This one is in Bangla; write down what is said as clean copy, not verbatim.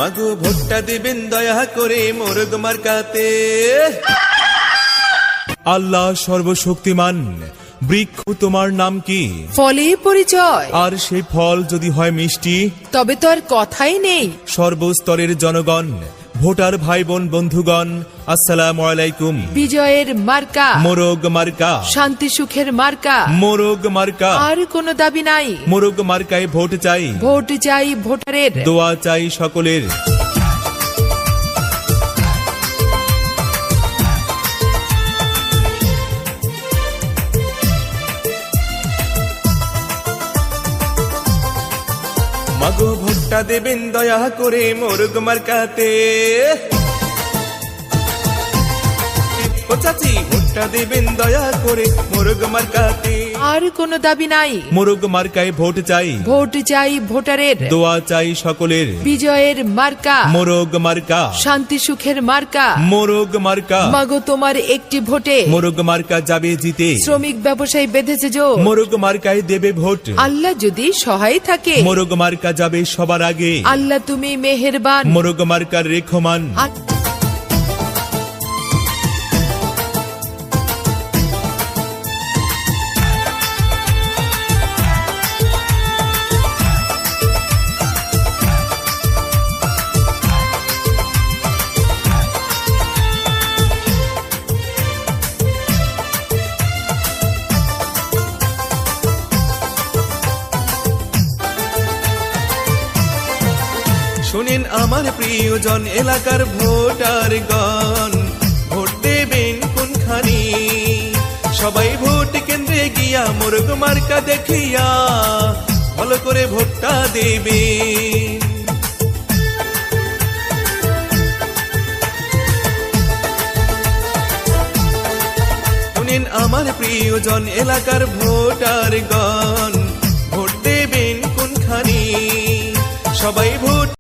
মাগো ভোটটা দিবেন দয়া করে মোরগ মার্কাতে। আল্লাহ সর্বশক্তিমান, বৃক্ষ তোমার নাম কি? ফলে পরিচয়। আর সেই ফল যদি হয় মিষ্টি, তবে তো আর কথাই নেই। সর্বস্তরের জনগণ, ভোটার ভাই বোন বন্ধুগণ, আসসালামু আলাইকুম। বিজয়ের মার্কা মোরগ মার্কা, শান্তি সুখের মার্কা, মোরগ মার্কা। আর কোনো দাবি নাই। মোরগ মার্কায় ভোট চাই, ভোট চাই ভোটারের, দোয়া চাই সকলের। মাগো ভোটটা দেবেন দয়া করে মোরগ মার্কাতে। ও চাচি ভোটটা দেবেন দয়া করে মোরগ মার্কাতে। আর কোনো দাবি নাই। মোরগ মার্কায় ভোট চাই, ভোট চাই ভোটারের, দোয়া চাই সকলের। বিজয়ের মার্কা মোরগ মার্কা, শান্তি সুখের মার্কা। মোরগ মার্কা। মাগো তোমার একটি ভোটে মোরগ মার্কা যাবে জিতে, শ্রমিক ব্যবসায়ী বেঁধেছে জোর। মোরগ মার্কায় দেবে ভোট। আল্লাহ যদি সহায় থাকে, মোরগ মার্কা যাবে সবার আগে। আল্লাহ তুমি মেহেরবান। মোরগ মার্কার রেখমান। শুনেন আমার প্রিয়জন এলাকার ভোটার গণ, ভোট দেবেন কোনখানি? সবাই ভোট কেন্দ্রে গিয়া মোরগ মার্কা দেখিয়া ভালো করে ভোটটা দেবেন। শুনেন আমার প্রিয়জন এলাকার ভোটার গণ, ভোট দেবেন কোনখানি? সবাই ভোট